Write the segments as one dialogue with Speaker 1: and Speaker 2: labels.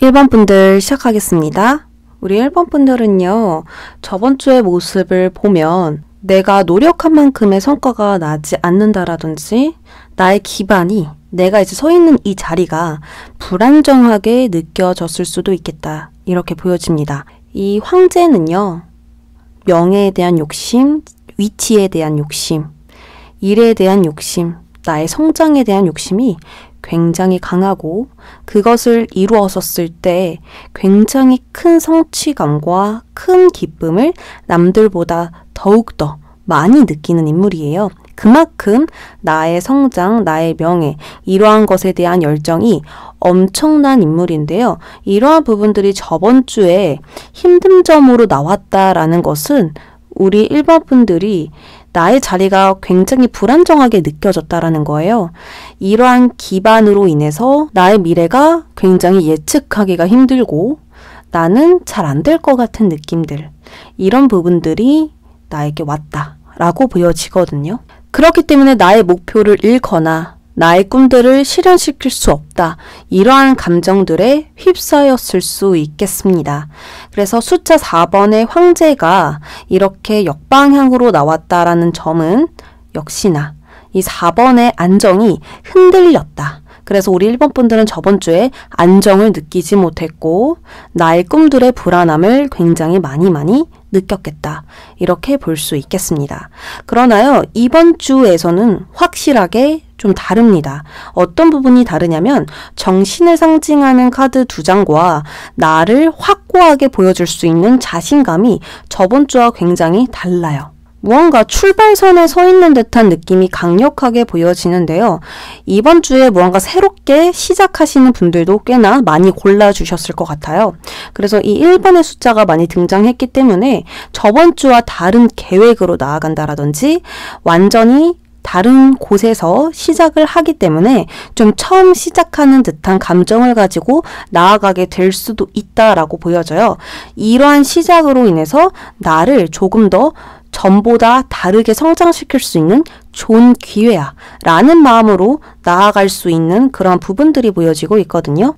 Speaker 1: 1번 분들 시작하겠습니다. 우리 1번 분들은요, 저번 주의 모습을 보면 내가 노력한 만큼의 성과가 나지 않는다라든지 나의 기반이 내가 이제 서 있는 이 자리가 불안정하게 느껴졌을 수도 있겠다. 이렇게 보여집니다. 이 황제는요, 명예에 대한 욕심, 위치에 대한 욕심, 일에 대한 욕심, 나의 성장에 대한 욕심이 굉장히 강하고 그것을 이루었었을 때 굉장히 큰 성취감과 큰 기쁨을 남들보다 더욱더 많이 느끼는 인물이에요. 그만큼 나의 성장, 나의 명예, 이러한 것에 대한 열정이 엄청난 인물인데요. 이러한 부분들이 저번 주에 힘든 점으로 나왔다라는 것은 우리 1번 분들이 나의 자리가 굉장히 불안정하게 느껴졌다라는 거예요. 이러한 기반으로 인해서 나의 미래가 굉장히 예측하기가 힘들고 나는 잘 안 될 것 같은 느낌들, 이런 부분들이 나에게 왔다라고 보여지거든요. 그렇기 때문에 나의 목표를 잃거나 나의 꿈들을 실현시킬 수 없다. 이러한 감정들에 휩싸였을 수 있겠습니다. 그래서 숫자 4번의 황제가 이렇게 역방향으로 나왔다라는 점은 역시나 이 4번의 안정이 흔들렸다. 그래서 우리 1번 분들은 저번 주에 안정을 느끼지 못했고 나의 꿈들의 불안함을 굉장히 많이 느꼈겠다. 이렇게 볼 수 있겠습니다. 그러나요, 이번 주에서는 확실하게 좀 다릅니다. 어떤 부분이 다르냐면 정신을 상징하는 카드 2장과 나를 확고하게 보여줄 수 있는 자신감이 저번 주와 굉장히 달라요. 무언가 출발선에 서 있는 듯한 느낌이 강력하게 보여지는데요. 이번 주에 무언가 새롭게 시작하시는 분들도 꽤나 많이 골라주셨을 것 같아요. 그래서 이 1번의 숫자가 많이 등장했기 때문에 저번 주와 다른 계획으로 나아간다라든지 완전히 다른 곳에서 시작을 하기 때문에 좀 처음 시작하는 듯한 감정을 가지고 나아가게 될 수도 있다라고 보여져요. 이러한 시작으로 인해서 나를 조금 더 전보다 다르게 성장시킬 수 있는 좋은 기회야 라는 마음으로 나아갈 수 있는 그런 부분들이 보여지고 있거든요.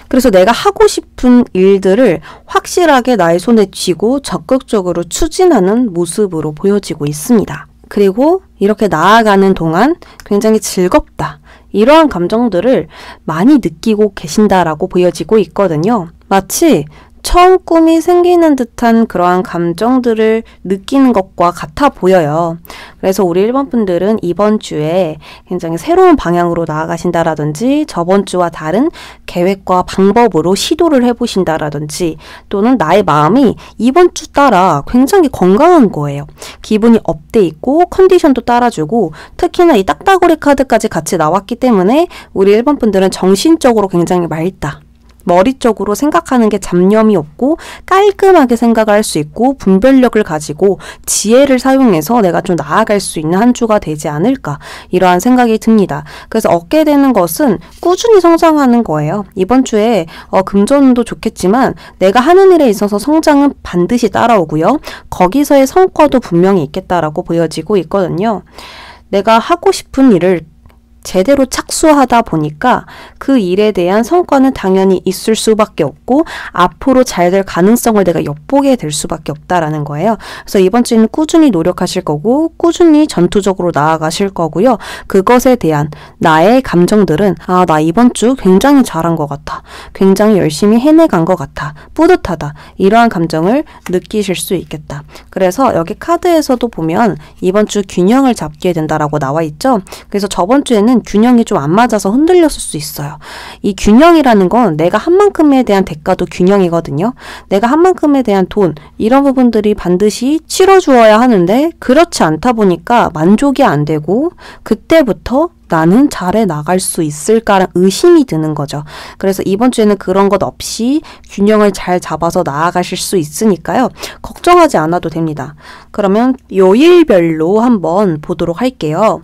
Speaker 1: 그래서 내가 하고 싶은 일들을 확실하게 나의 손에 쥐고 적극적으로 추진하는 모습으로 보여지고 있습니다. 그리고 이렇게 나아가는 동안 굉장히 즐겁다. 이러한 감정들을 많이 느끼고 계신다라고 보여지고 있거든요. 마치 처음 꿈이 생기는 듯한 그러한 감정들을 느끼는 것과 같아 보여요. 그래서 우리 1번 분들은 이번 주에 굉장히 새로운 방향으로 나아가신다라든지 저번 주와 다른 계획과 방법으로 시도를 해보신다라든지 또는 나의 마음이 이번 주 따라 굉장히 건강한 거예요. 기분이 업돼 있고 컨디션도 따라주고 특히나 이 딱따구리 카드까지 같이 나왔기 때문에 우리 1번 분들은 정신적으로 굉장히 맑다. 머리 쪽으로 생각하는 게 잡념이 없고 깔끔하게 생각을 할 수 있고 분별력을 가지고 지혜를 사용해서 내가 좀 나아갈 수 있는 한 주가 되지 않을까, 이러한 생각이 듭니다. 그래서 얻게 되는 것은 꾸준히 성장하는 거예요. 이번 주에 금전운도 좋겠지만 내가 하는 일에 있어서 성장은 반드시 따라오고요. 거기서의 성과도 분명히 있겠다라고 보여지고 있거든요. 내가 하고 싶은 일을 제대로 착수하다 보니까 그 일에 대한 성과는 당연히 있을 수밖에 없고 앞으로 잘 될 가능성을 내가 엿보게 될 수밖에 없다라는 거예요. 그래서 이번 주에는 꾸준히 노력하실 거고 꾸준히 전투적으로 나아가실 거고요. 그것에 대한 나의 감정들은 나 이번 주 굉장히 잘한 것 같아. 굉장히 열심히 해내간 것 같아. 뿌듯하다. 이러한 감정을 느끼실 수 있겠다. 그래서 여기 카드에서도 보면 이번 주 균형을 잡게 된다라고 나와 있죠. 그래서 저번 주에는 균형이 좀 안 맞아서 흔들렸을 수 있어요. 이 균형이라는 건 내가 한 만큼에 대한 대가도 균형이거든요. 내가 한 만큼에 대한 돈, 이런 부분들이 반드시 치러주어야 하는데 그렇지 않다 보니까 만족이 안 되고 그때부터 나는 잘해 나갈 수 있을까라는 의심이 드는 거죠. 그래서 이번 주에는 그런 것 없이 균형을 잘 잡아서 나아가실 수 있으니까요. 걱정하지 않아도 됩니다. 그러면 요일별로 한번 보도록 할게요.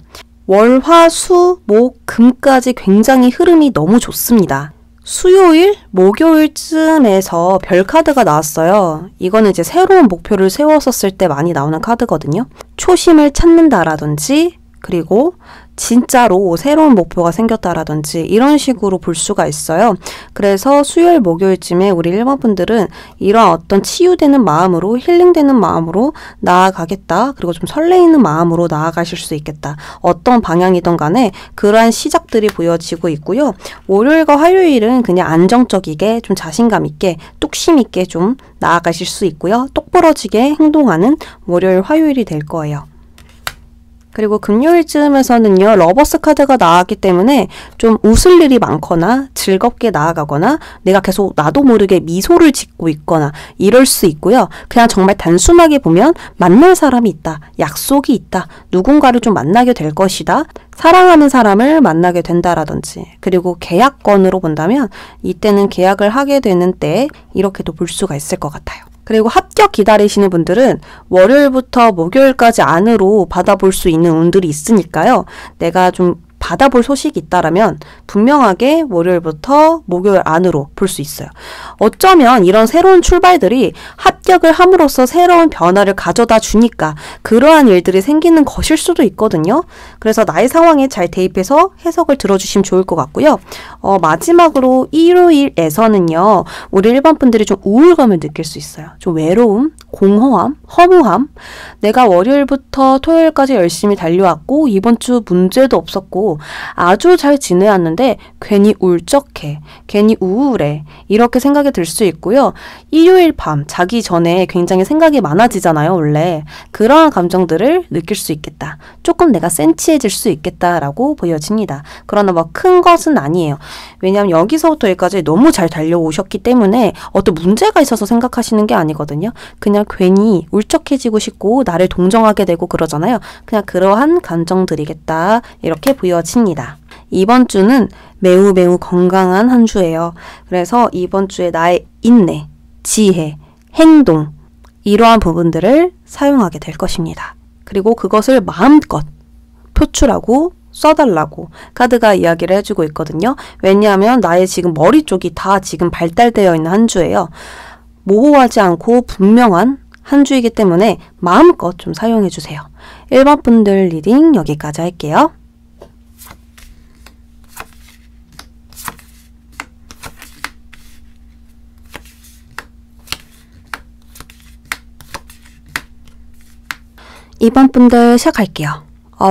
Speaker 1: 월, 화, 수, 목, 금까지 굉장히 흐름이 너무 좋습니다. 수요일, 목요일쯤에서 별 카드가 나왔어요. 이거는 이제 새로운 목표를 세웠었을 때 많이 나오는 카드거든요. 초심을 찾는다라든지 그리고 진짜로 새로운 목표가 생겼다라든지 이런 식으로 볼 수가 있어요. 그래서 수요일, 목요일쯤에 우리 1번 분들은 이런 어떤 치유되는 마음으로, 힐링되는 마음으로 나아가겠다. 그리고 좀 설레이는 마음으로 나아가실 수 있겠다. 어떤 방향이든 간에 그러한 시작들이 보여지고 있고요. 월요일과 화요일은 그냥 안정적이게 좀 자신감 있게, 뚝심 있게 좀 나아가실 수 있고요. 똑부러지게 행동하는 월요일, 화요일이 될 거예요. 그리고 금요일쯤에서는요, 러버스 카드가 나왔기 때문에 좀 웃을 일이 많거나 즐겁게 나아가거나 내가 계속 나도 모르게 미소를 짓고 있거나 이럴 수 있고요. 그냥 정말 단순하게 보면 만날 사람이 있다, 약속이 있다, 누군가를 좀 만나게 될 것이다, 사랑하는 사람을 만나게 된다라든지, 그리고 계약권으로 본다면 이때는 계약을 하게 되는 때 이렇게도 볼 수가 있을 것 같아요. 그리고 합격 기다리시는 분들은 월요일부터 목요일까지 안으로 받아볼 수 있는 운들이 있으니까요. 내가 좀 받아볼 소식이 있다라면 분명하게 월요일부터 목요일 안으로 볼 수 있어요. 어쩌면 이런 새로운 출발들이 합격을 함으로써 새로운 변화를 가져다 주니까 그러한 일들이 생기는 것일 수도 있거든요. 그래서 나의 상황에 잘 대입해서 해석을 들어주시면 좋을 것 같고요. 마지막으로 일요일에서는요. 우리 1번 분들이 좀 우울감을 느낄 수 있어요. 좀 외로움, 공허함, 허무함. 내가 월요일부터 토요일까지 열심히 달려왔고 이번 주 문제도 없었고 아주 잘 지내왔는데 괜히 울적해, 괜히 우울해 이렇게 생각이 들 수 있고요. 일요일 밤 자기 전에 굉장히 생각이 많아지잖아요. 원래 그러한 감정들을 느낄 수 있겠다. 조금 내가 센치해질 수 있겠다라고 보여집니다. 그러나 뭐 큰 것은 아니에요. 왜냐하면 여기서부터 여기까지 너무 잘 달려오셨기 때문에 어떤 문제가 있어서 생각하시는 게 아니거든요. 그냥 괜히 울적해지고 싶고 나를 동정하게 되고 그러잖아요. 그냥 그러한 감정들이겠다 이렇게 보여집니다. 이번 주는 매우 매우 건강한 한 주예요. 그래서 이번 주에 나의 인내, 지혜, 행동 이러한 부분들을 사용하게 될 것입니다. 그리고 그것을 마음껏 표출하고 써달라고 카드가 이야기를 해주고 있거든요. 왜냐하면 나의 지금 머리 쪽이 다 지금 발달되어 있는 한 주예요. 모호하지 않고 분명한 한 주이기 때문에 마음껏 좀 사용해주세요. 1번 분들 리딩 여기까지 할게요. 이번 분들 시작할게요.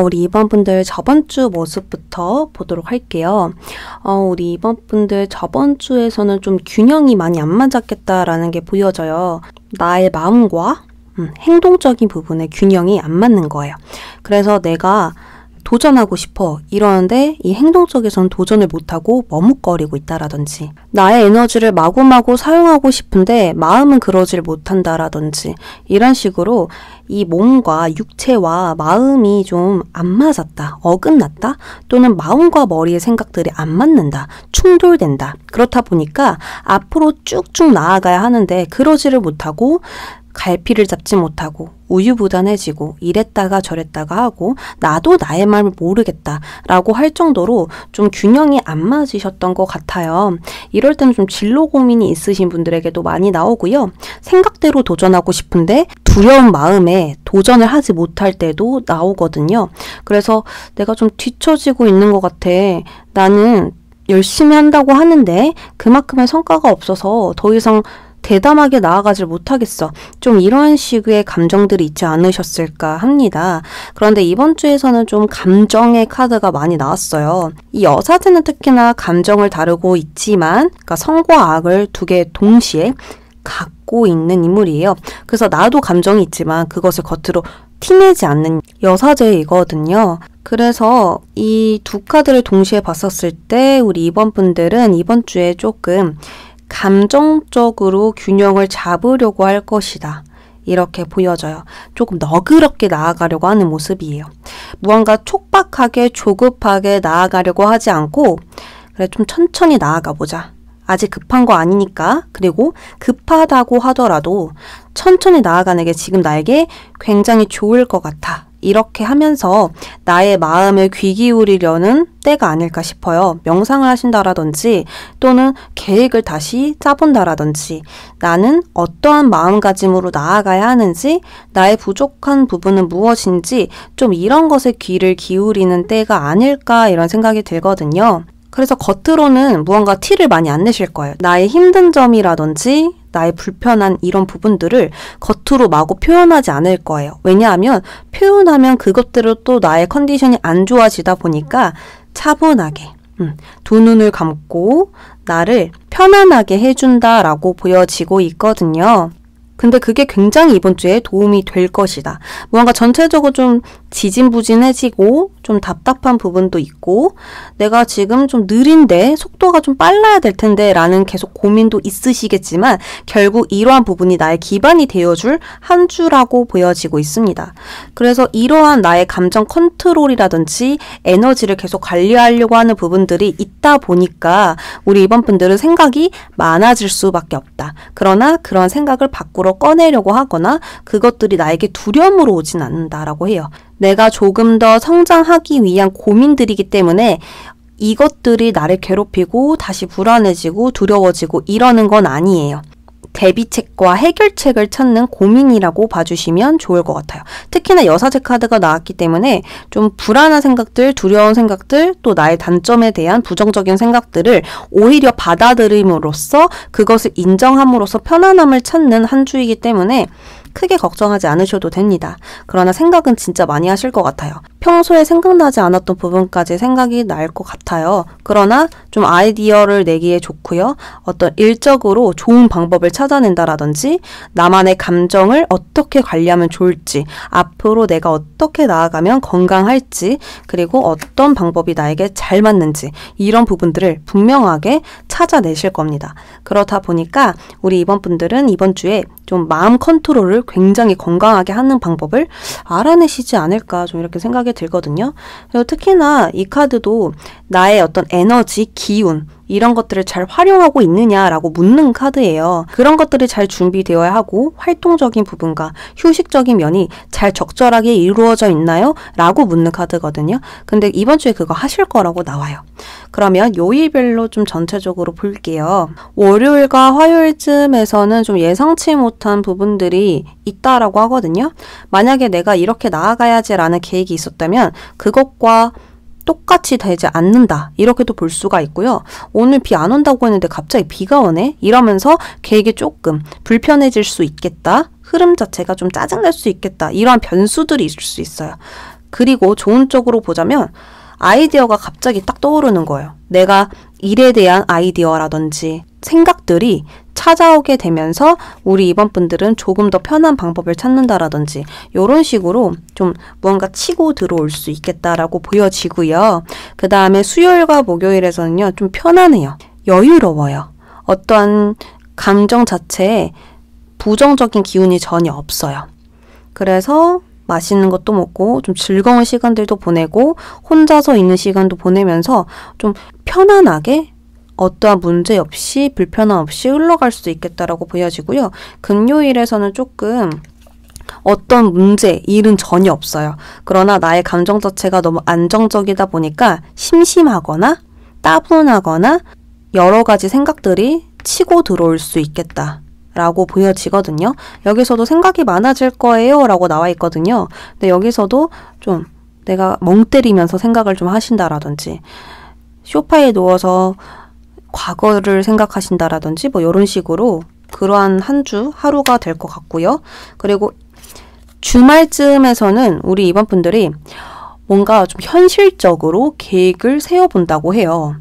Speaker 1: 우리 2번 분들 저번 주 모습부터 보도록 할게요. 우리 2번 분들 저번 주에서는 좀 균형이 많이 안 맞았겠다라는 게 보여져요. 나의 마음과 행동적인 부분의 균형이 안 맞는 거예요. 그래서 내가 도전하고 싶어 이러는데 이 행동 쪽에서는 도전을 못하고 머뭇거리고 있다라든지 나의 에너지를 마구마구 사용하고 싶은데 마음은 그러질 못한다라든지 이런 식으로 이 몸과 육체와 마음이 좀 안 맞았다, 어긋났다 또는 마음과 머리의 생각들이 안 맞는다, 충돌된다. 그렇다 보니까 앞으로 쭉쭉 나아가야 하는데 그러지를 못하고 갈피를 잡지 못하고 우유부단해지고 이랬다가 저랬다가 하고 나도 나의 마음을 모르겠다라고 할 정도로 좀 균형이 안 맞으셨던 것 같아요. 이럴 때는 좀 진로 고민이 있으신 분들에게도 많이 나오고요. 생각대로 도전하고 싶은데 두려운 마음에 도전을 하지 못할 때도 나오거든요. 그래서 내가 좀 뒤처지고 있는 것 같아. 나는 열심히 한다고 하는데 그만큼의 성과가 없어서 더 이상 대담하게 나아가질 못하겠어. 좀 이런 식의 감정들이 있지 않으셨을까 합니다. 그런데 이번 주에서는 좀 감정의 카드가 많이 나왔어요. 이 여사제는 특히나 감정을 다루고 있지만 그러니까 선과 악을 두 개 동시에 갖고 있는 인물이에요. 그래서 나도 감정이 있지만 그것을 겉으로 티내지 않는 여사제이거든요. 그래서 이 두 카드를 동시에 봤었을 때 우리 2번 분들은 이번 주에 조금 감정적으로 균형을 잡으려고 할 것이다. 이렇게 보여져요. 조금 너그럽게 나아가려고 하는 모습이에요. 무언가 촉박하게 조급하게 나아가려고 하지 않고 그래 좀 천천히 나아가 보자. 아직 급한 거 아니니까. 그리고 급하다고 하더라도 천천히 나아가는 게 지금 나에게 굉장히 좋을 것 같아. 이렇게 하면서 나의 마음을 귀 기울이려는 때가 아닐까 싶어요. 명상을 하신다라든지 또는 계획을 다시 짜본다라든지 나는 어떠한 마음가짐으로 나아가야 하는지 나의 부족한 부분은 무엇인지 좀 이런 것에 귀를 기울이는 때가 아닐까 이런 생각이 들거든요. 그래서 겉으로는 무언가 티를 많이 안 내실 거예요. 나의 힘든 점이라든지 나의 불편한 이런 부분들을 겉으로 마구 표현하지 않을 거예요. 왜냐하면 표현하면 그것대로 또 나의 컨디션이 안 좋아지다 보니까 차분하게 두 눈을 감고 나를 편안하게 해준다라고 보여지고 있거든요. 근데 그게 굉장히 이번 주에 도움이 될 것이다. 무언가 전체적으로 좀 지진부진해지고 좀 답답한 부분도 있고 내가 지금 좀 느린데 속도가 좀 빨라야 될 텐데 라는 계속 고민도 있으시겠지만 결국 이러한 부분이 나의 기반이 되어줄 한 주라고 보여지고 있습니다. 그래서 이러한 나의 감정 컨트롤이라든지 에너지를 계속 관리하려고 하는 부분들이 있다 보니까 우리 이번 분들은 생각이 많아질 수밖에 없다. 그러나 그런 생각을 밖으로 꺼내려고 하거나 그것들이 나에게 두려움으로 오진 않는다라고 해요. 내가 조금 더 성장하기 위한 고민들이기 때문에 이것들이 나를 괴롭히고 다시 불안해지고 두려워지고 이러는 건 아니에요. 대비책과 해결책을 찾는 고민이라고 봐주시면 좋을 것 같아요. 특히나 여사제 카드가 나왔기 때문에 좀 불안한 생각들, 두려운 생각들, 또 나의 단점에 대한 부정적인 생각들을 오히려 받아들임으로써 그것을 인정함으로써 편안함을 찾는 한 주이기 때문에 크게 걱정하지 않으셔도 됩니다. 그러나 생각은 진짜 많이 하실 것 같아요. 평소에 생각나지 않았던 부분까지 생각이 날 것 같아요. 그러나 좀 아이디어를 내기에 좋고요. 어떤 일적으로 좋은 방법을 찾아낸다라든지 나만의 감정을 어떻게 관리하면 좋을지 앞으로 내가 어떻게 나아가면 건강할지 그리고 어떤 방법이 나에게 잘 맞는지 이런 부분들을 분명하게 찾아내실 겁니다. 그렇다 보니까 우리 이번 분들은 이번 주에 좀 마음 컨트롤을 굉장히 건강하게 하는 방법을 알아내시지 않을까 좀 이렇게 생각이 들거든요. 그리고 특히나 이 카드도 나의 어떤 에너지, 기운 이런 것들을 잘 활용하고 있느냐라고 묻는 카드예요. 그런 것들이 잘 준비되어야 하고 활동적인 부분과 휴식적인 면이 잘 적절하게 이루어져 있나요? 라고 묻는 카드거든요. 근데 이번 주에 그거 하실 거라고 나와요. 그러면 요일별로 좀 전체적으로 볼게요. 월요일과 화요일쯤에서는 좀 예상치 못한 부분들이 있다라고 하거든요. 만약에 내가 이렇게 나아가야지라는 계획이 있었다면 그것과 똑같이 되지 않는다 이렇게도 볼 수가 있고요. 오늘 비 안 온다고 했는데 갑자기 비가 오네? 이러면서 계획이 조금 불편해질 수 있겠다. 흐름 자체가 좀 짜증날 수 있겠다. 이러한 변수들이 있을 수 있어요. 그리고 좋은 쪽으로 보자면 아이디어가 갑자기 딱 떠오르는 거예요. 내가 일에 대한 아이디어라든지 생각들이 찾아오게 되면서 우리 이번 분들은 조금 더 편한 방법을 찾는다라든지 이런 식으로 좀 무언가 치고 들어올 수 있겠다라고 보여지고요. 그 다음에 수요일과 목요일에서는요. 좀 편안해요. 여유로워요. 어떠한 감정 자체에 부정적인 기운이 전혀 없어요. 그래서 맛있는 것도 먹고 좀 즐거운 시간들도 보내고 혼자서 있는 시간도 보내면서 좀 편안하게 어떠한 문제 없이 불편함 없이 흘러갈 수 있겠다라고 보여지고요. 금요일에서는 조금 어떤 문제, 일은 전혀 없어요. 그러나 나의 감정 자체가 너무 안정적이다 보니까 심심하거나 따분하거나 여러 가지 생각들이 치고 들어올 수 있겠다. 라고 보여지거든요. 여기서도 생각이 많아질 거예요 라고 나와 있거든요. 근데 여기서도 좀 내가 멍 때리면서 생각을 좀 하신다라든지 소파에 누워서 과거를 생각하신다라든지 뭐 이런 식으로 그러한 한 주 하루가 될 것 같고요. 그리고 주말쯤에서는 우리 이번 분들이 뭔가 좀 현실적으로 계획을 세워본다고 해요.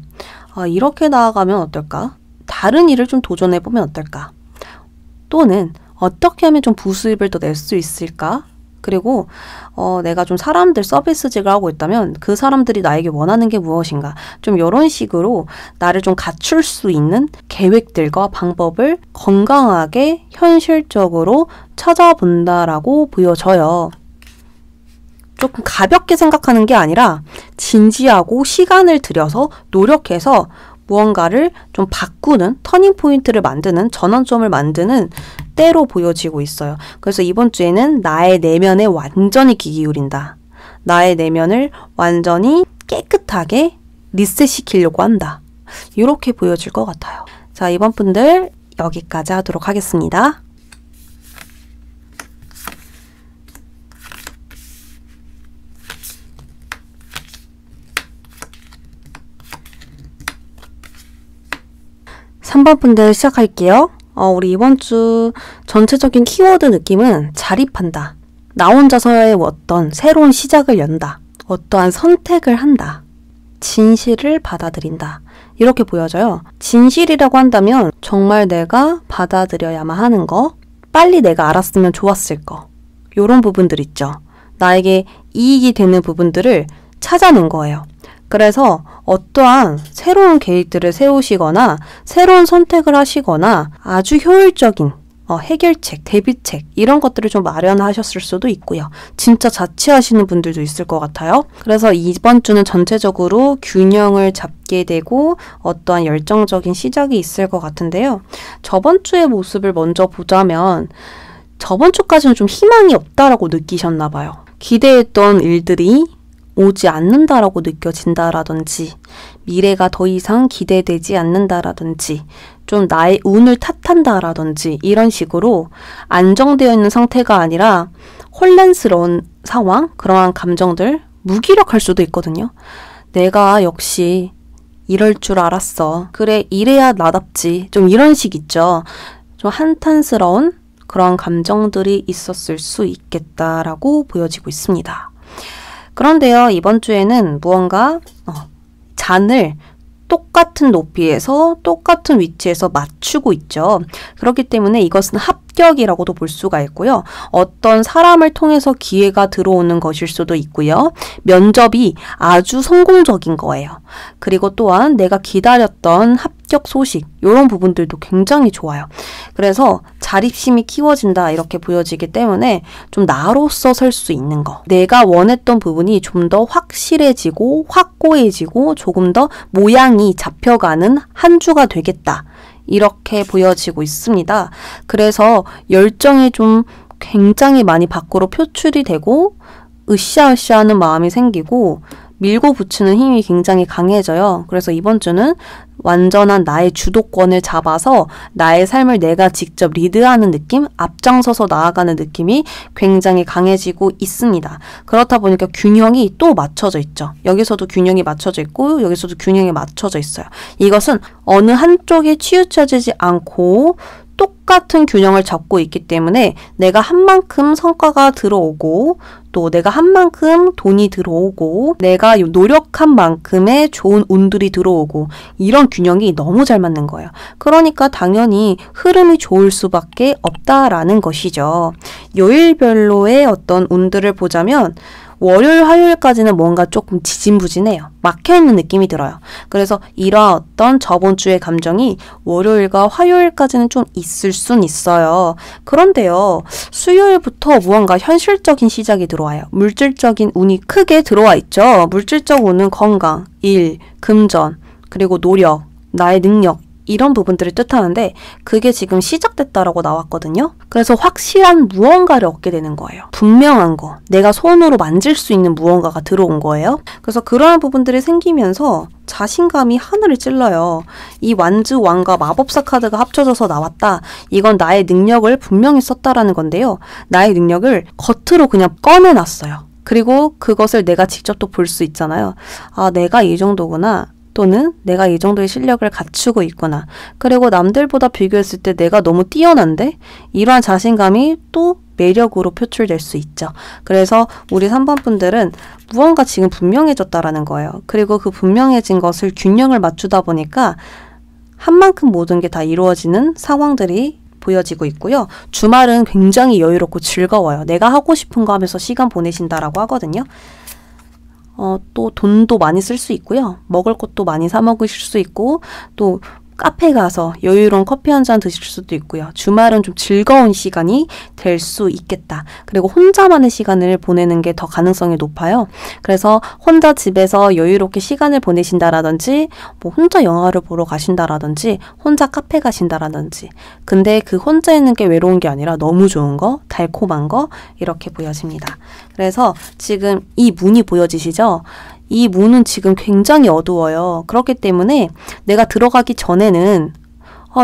Speaker 1: 이렇게 나아가면 어떨까? 다른 일을 좀 도전해보면 어떨까? 또는 어떻게 하면 좀 부수입을 더 낼 수 있을까? 그리고 내가 좀 사람들 서비스직을 하고 있다면 그 사람들이 나에게 원하는 게 무엇인가? 좀 이런 식으로 나를 좀 갖출 수 있는 계획들과 방법을 건강하게 현실적으로 찾아본다라고 보여져요. 조금 가볍게 생각하는 게 아니라 진지하고 시간을 들여서 노력해서 무언가를 좀 바꾸는 터닝 포인트를 만드는 전환점을 만드는 때로 보여지고 있어요. 그래서 이번 주에는 나의 내면에 완전히 귀 기울인다. 나의 내면을 완전히 깨끗하게 리셋시키려고 한다. 이렇게 보여질 것 같아요. 자, 이번 분들 여기까지 하도록 하겠습니다. (3번) 분들 시작할게요. 우리 이번 주 전체적인 키워드 느낌은 자립한다. 나 혼자서의 어떤 새로운 시작을 연다. 어떠한 선택을 한다. 진실을 받아들인다. 이렇게 보여져요. 진실이라고 한다면 정말 내가 받아들여야만 하는 거, 빨리 내가 알았으면 좋았을 거, 이런 부분들 있죠. 나에게 이익이 되는 부분들을 찾아낸 거예요. 그래서 어떠한 새로운 계획들을 세우시거나 새로운 선택을 하시거나 아주 효율적인 해결책, 대비책 이런 것들을 좀 마련하셨을 수도 있고요. 진짜 자취하시는 분들도 있을 것 같아요. 그래서 이번 주는 전체적으로 균형을 잡게 되고 어떠한 열정적인 시작이 있을 것 같은데요. 저번 주의 모습을 먼저 보자면 저번 주까지는 좀 희망이 없다라고 느끼셨나 봐요. 기대했던 일들이 오지 않는다라고 느껴진다라든지 미래가 더 이상 기대되지 않는다라든지 좀 나의 운을 탓한다라든지 이런 식으로 안정되어 있는 상태가 아니라 혼란스러운 상황, 그러한 감정들 무기력할 수도 있거든요. 내가 역시 이럴 줄 알았어. 그래, 이래야 나답지. 좀 이런 식 있죠. 좀 한탄스러운 그런 감정들이 있었을 수 있겠다라고 보여지고 있습니다. 그런데요, 이번 주에는 무언가 잔을 똑같은 높이에서 똑같은 위치에서 맞추고 있죠. 그렇기 때문에 이것은 합격이라고도 볼 수가 있고요. 어떤 사람을 통해서 기회가 들어오는 것일 수도 있고요. 면접이 아주 성공적인 거예요. 그리고 또한 내가 기다렸던 합격 소식, 이런 부분들도 굉장히 좋아요. 그래서 자립심이 키워진다 이렇게 보여지기 때문에 좀 나로서 설 수 있는 거, 내가 원했던 부분이 좀 더 확실해지고 확고해지고 조금 더 모양이 잡혀가는 한 주가 되겠다 이렇게 보여지고 있습니다. 그래서 열정이 좀 굉장히 많이 밖으로 표출이 되고 으쌰으쌰하는 마음이 생기고 밀고 붙이는 힘이 굉장히 강해져요. 그래서 이번 주는 완전한 나의 주도권을 잡아서 나의 삶을 내가 직접 리드하는 느낌, 앞장서서 나아가는 느낌이 굉장히 강해지고 있습니다. 그렇다 보니까 균형이 또 맞춰져 있죠. 여기서도 균형이 맞춰져 있고 여기서도 균형이 맞춰져 있어요. 이것은 어느 한쪽에 치우쳐지지 않고 똑같은 균형을 잡고 있기 때문에 내가 한 만큼 성과가 들어오고 또 내가 한 만큼 돈이 들어오고 내가 노력한 만큼의 좋은 운들이 들어오고 이런 균형이 너무 잘 맞는 거예요. 그러니까 당연히 흐름이 좋을 수밖에 없다라는 것이죠. 요일별로의 어떤 운들을 보자면 월요일, 화요일까지는 뭔가 조금 지진부진해요. 막혀있는 느낌이 들어요. 그래서 이러한 어떤 저번 주의 감정이 월요일과 화요일까지는 좀 있을 순 있어요. 그런데요, 수요일부터 무언가 현실적인 시작이 들어와요. 물질적인 운이 크게 들어와 있죠. 물질적 운은 건강, 일, 금전, 그리고 노력, 나의 능력, 이런 부분들을 뜻하는데 그게 지금 시작됐다라고 나왔거든요. 그래서 확실한 무언가를 얻게 되는 거예요. 분명한 거, 내가 손으로 만질 수 있는 무언가가 들어온 거예요. 그래서 그러한 부분들이 생기면서 자신감이 하늘을 찔러요. 이 완즈 왕과 마법사 카드가 합쳐져서 나왔다. 이건 나의 능력을 분명히 썼다라는 건데요. 나의 능력을 겉으로 그냥 꺼내놨어요. 그리고 그것을 내가 직접 또 볼 수 있잖아요. 아, 내가 이 정도구나. 또는 내가 이 정도의 실력을 갖추고 있구나. 그리고 남들보다 비교했을 때 내가 너무 뛰어난데? 이러한 자신감이 또 매력으로 표출될 수 있죠. 그래서 우리 3번 분들은 무언가 지금 분명해졌다라는 거예요. 그리고 그 분명해진 것을 균형을 맞추다 보니까 한 만큼 모든 게 다 이루어지는 상황들이 보여지고 있고요. 주말은 굉장히 여유롭고 즐거워요. 내가 하고 싶은 거 하면서 시간 보내신다라고 하거든요. 또 돈도 많이 쓸 수 있고요. 먹을 것도 많이 사 먹으실 수 있고 또 카페 가서 여유로운 커피 한 잔 드실 수도 있고요. 주말은 좀 즐거운 시간이 될 수 있겠다. 그리고 혼자만의 시간을 보내는 게 더 가능성이 높아요. 그래서 혼자 집에서 여유롭게 시간을 보내신다라든지 뭐 혼자 영화를 보러 가신다라든지 혼자 카페 가신다라든지 근데 그 혼자 있는 게 외로운 게 아니라 너무 좋은 거, 달콤한 거 이렇게 보여집니다. 그래서 지금 이 문이 보여지시죠? 이 문은 지금 굉장히 어두워요. 그렇기 때문에 내가 들어가기 전에는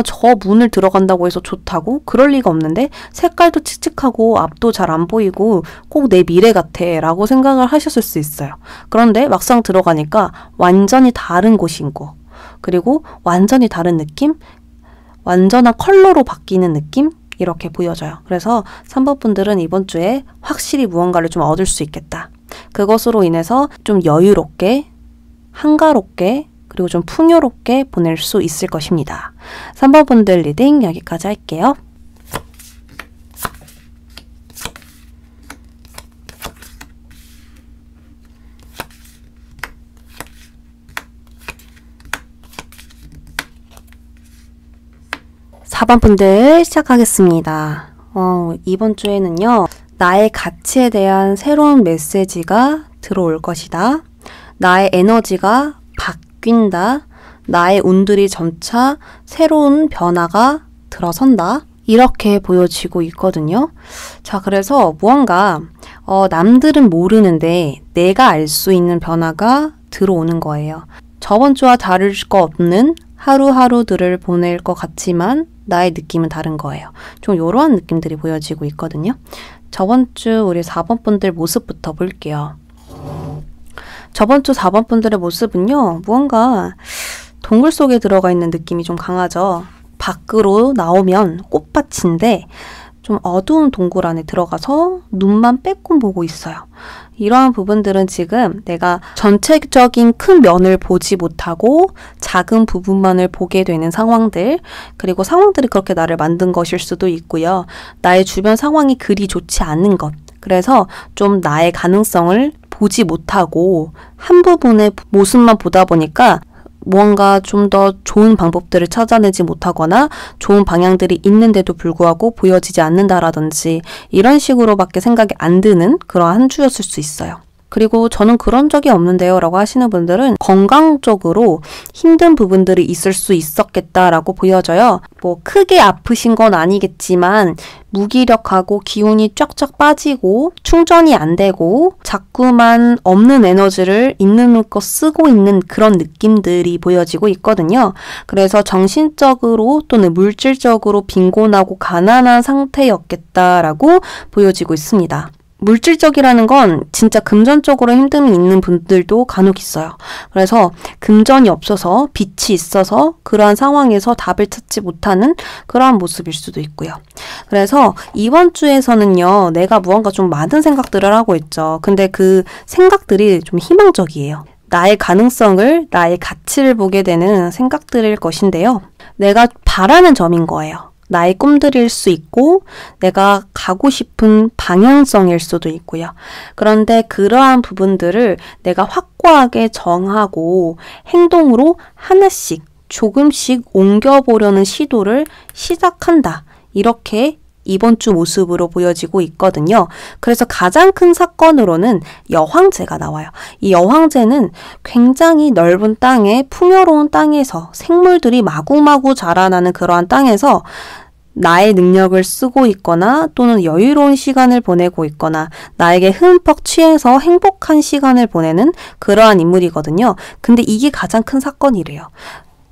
Speaker 1: 저 문을 들어간다고 해서 좋다고? 그럴 리가 없는데 색깔도 칙칙하고 앞도 잘 안 보이고 꼭 내 미래 같아 라고 생각을 하셨을 수 있어요. 그런데 막상 들어가니까 완전히 다른 곳인 거. 그리고 완전히 다른 느낌? 완전한 컬러로 바뀌는 느낌? 이렇게 보여져요. 그래서 3번 분들은 이번 주에 확실히 무언가를 좀 얻을 수 있겠다. 그것으로 인해서 좀 여유롭게, 한가롭게, 그리고 좀 풍요롭게 보낼 수 있을 것입니다. 3번 분들 리딩 여기까지 할게요. (4번) 분들 시작하겠습니다. 이번 주에는요. 나의 가치에 대한 새로운 메시지가 들어올 것이다. 나의 에너지가 바뀐다. 나의 운들이 점차 새로운 변화가 들어선다. 이렇게 보여지고 있거든요. 자, 그래서 무언가 남들은 모르는데 내가 알 수 있는 변화가 들어오는 거예요. 저번 주와 다를 거 없는 하루하루들을 보낼 것 같지만 나의 느낌은 다른 거예요. 좀 이러한 느낌들이 보여지고 있거든요. 저번 주 우리 4번 분들 모습부터 볼게요. 저번 주 4번 분들의 모습은요. 무언가 동굴 속에 들어가 있는 느낌이 좀 강하죠. 밖으로 나오면 꽃밭인데 좀 어두운 동굴 안에 들어가서 눈만 빼꼼 보고 있어요. 이러한 부분들은 지금 내가 전체적인 큰 면을 보지 못하고 작은 부분만을 보게 되는 상황들, 그리고 상황들이 그렇게 나를 만든 것일 수도 있고요. 나의 주변 상황이 그리 좋지 않은 것. 그래서 좀 나의 가능성을 보지 못하고 한 부분의 모습만 보다 보니까 무언가 좀 더 좋은 방법들을 찾아내지 못하거나 좋은 방향들이 있는데도 불구하고 보여지지 않는다라든지 이런 식으로밖에 생각이 안 드는 그런 한 주였을 수 있어요. 그리고 저는 그런 적이 없는데요 라고 하시는 분들은 건강적으로 힘든 부분들이 있을 수 있었겠다라고 보여져요. 뭐 크게 아프신 건 아니겠지만 무기력하고 기운이 쫙쫙 빠지고 충전이 안 되고 자꾸만 없는 에너지를 있는 것 쓰고 있는 그런 느낌들이 보여지고 있거든요. 그래서 정신적으로 또는 물질적으로 빈곤하고 가난한 상태였겠다라고 보여지고 있습니다. 물질적이라는 건 진짜 금전적으로 힘듦이 있는 분들도 간혹 있어요. 그래서 금전이 없어서 빚이 있어서 그러한 상황에서 답을 찾지 못하는 그러한 모습일 수도 있고요. 그래서 이번 주에서는요. 내가 무언가 좀 많은 생각들을 하고 있죠. 근데 그 생각들이 좀 희망적이에요. 나의 가능성을, 나의 가치를 보게 되는 생각들일 것인데요. 내가 바라는 점인 거예요. 나의 꿈들일 수 있고 내가 가고 싶은 방향성일 수도 있고요. 그런데 그러한 부분들을 내가 확고하게 정하고 행동으로 하나씩 조금씩 옮겨보려는 시도를 시작한다. 이렇게 이번 주 모습으로 보여지고 있거든요. 그래서 가장 큰 사건으로는 여황제가 나와요. 이 여황제는 굉장히 넓은 땅에 풍요로운 땅에서 생물들이 마구마구 자라나는 그러한 땅에서 나의 능력을 쓰고 있거나 또는 여유로운 시간을 보내고 있거나 나에게 흠뻑 취해서 행복한 시간을 보내는 그러한 인물이거든요. 근데 이게 가장 큰 사건이래요.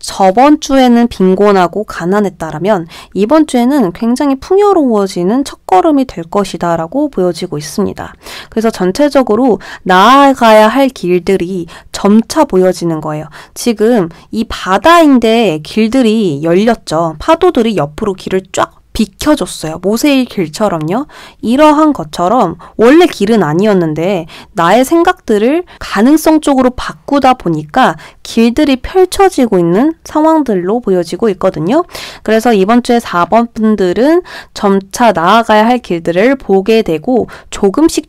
Speaker 1: 저번 주에는 빈곤하고 가난했다라면 이번 주에는 굉장히 풍요로워지는 첫걸음이 될 것이다 라고 보여지고 있습니다. 그래서 전체적으로 나아가야 할 길들이 점차 보여지는 거예요. 지금 이 바다인데 길들이 열렸죠. 파도들이 옆으로 길을 쫙 비켜줬어요. 모세의 길처럼요. 이러한 것처럼 원래 길은 아니었는데 나의 생각들을 가능성 쪽으로 바꾸다 보니까 길들이 펼쳐지고 있는 상황들로 보여지고 있거든요. 그래서 이번 주에 4번 분들은 점차 나아가야 할 길들을 보게 되고 조금씩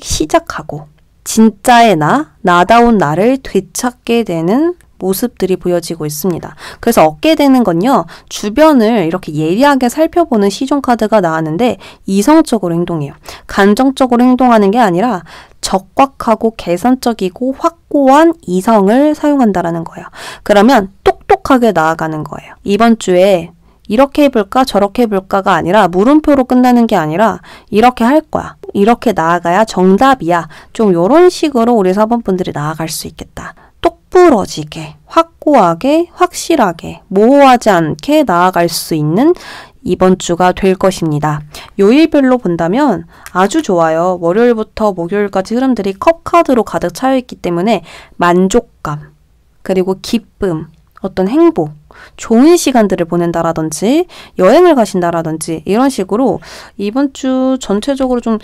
Speaker 1: 시작하고 진짜의 나다운 나를 되찾게 되는 모습들이 보여지고 있습니다. 그래서 얻게 되는 건요. 주변을 이렇게 예리하게 살펴보는 시종카드가 나왔는데 이성적으로 행동해요. 감정적으로 행동하는 게 아니라 적확하고 계산적이고 확고한 이성을 사용한다라는 거예요. 그러면 똑똑하게 나아가는 거예요. 이번 주에 이렇게 해볼까 저렇게 해볼까가 아니라 물음표로 끝나는 게 아니라 이렇게 할 거야. 이렇게 나아가야 정답이야. 좀 이런 식으로 우리 4번 분들이 나아갈 수 있겠다. 똑부러지게, 확고하게, 확실하게, 모호하지 않게 나아갈 수 있는 이번 주가 될 것입니다. 요일별로 본다면 아주 좋아요. 월요일부터 목요일까지 흐름들이 컵카드로 가득 차여있기 때문에 만족감, 그리고 기쁨, 어떤 행복, 좋은 시간들을 보낸다라든지 여행을 가신다라든지 이런 식으로 이번 주 전체적으로 좀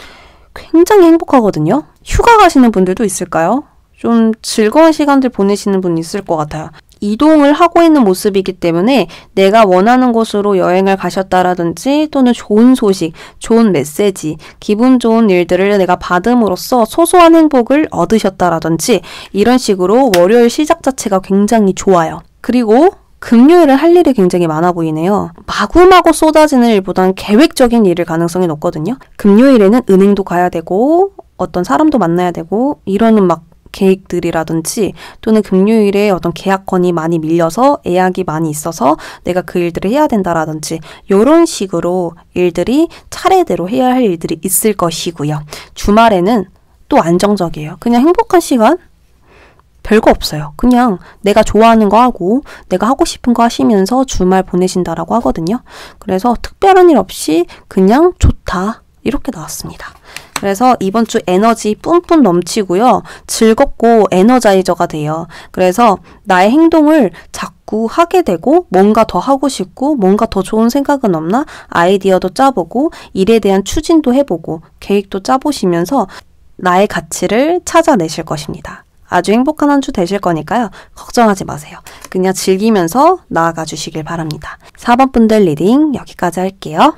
Speaker 1: 굉장히 행복하거든요. 휴가 가시는 분들도 있을까요? 좀 즐거운 시간들 보내시는 분 있을 것 같아요. 이동을 하고 있는 모습이기 때문에 내가 원하는 곳으로 여행을 가셨다라든지 또는 좋은 소식, 좋은 메시지, 기분 좋은 일들을 내가 받음으로써 소소한 행복을 얻으셨다라든지 이런 식으로 월요일 시작 자체가 굉장히 좋아요. 그리고 금요일은 할 일이 굉장히 많아 보이네요. 마구마구 쏟아지는 일보다는 계획적인 일일 가능성이 높거든요. 금요일에는 은행도 가야 되고 어떤 사람도 만나야 되고 이러는 막 계획들이라든지 또는 금요일에 어떤 계약건이 많이 밀려서 예약이 많이 있어서 내가 그 일들을 해야 된다라든지 이런 식으로 일들이 차례대로 해야 할 일들이 있을 것이고요. 주말에는 또 안정적이에요. 그냥 행복한 시간? 별거 없어요. 그냥 내가 좋아하는 거 하고 내가 하고 싶은 거 하시면서 주말 보내신다라고 하거든요. 그래서 특별한 일 없이 그냥 좋다. 이렇게 나왔습니다. 그래서 이번 주 에너지 뿜뿜 넘치고요. 즐겁고 에너자이저가 돼요. 그래서 나의 행동을 자꾸 하게 되고 뭔가 더 하고 싶고 뭔가 더 좋은 생각은 없나? 아이디어도 짜보고 일에 대한 추진도 해보고 계획도 짜보시면서 나의 가치를 찾아내실 것입니다. 아주 행복한 한 주 되실 거니까요. 걱정하지 마세요. 그냥 즐기면서 나아가 주시길 바랍니다. 4번 분들 리딩 여기까지 할게요.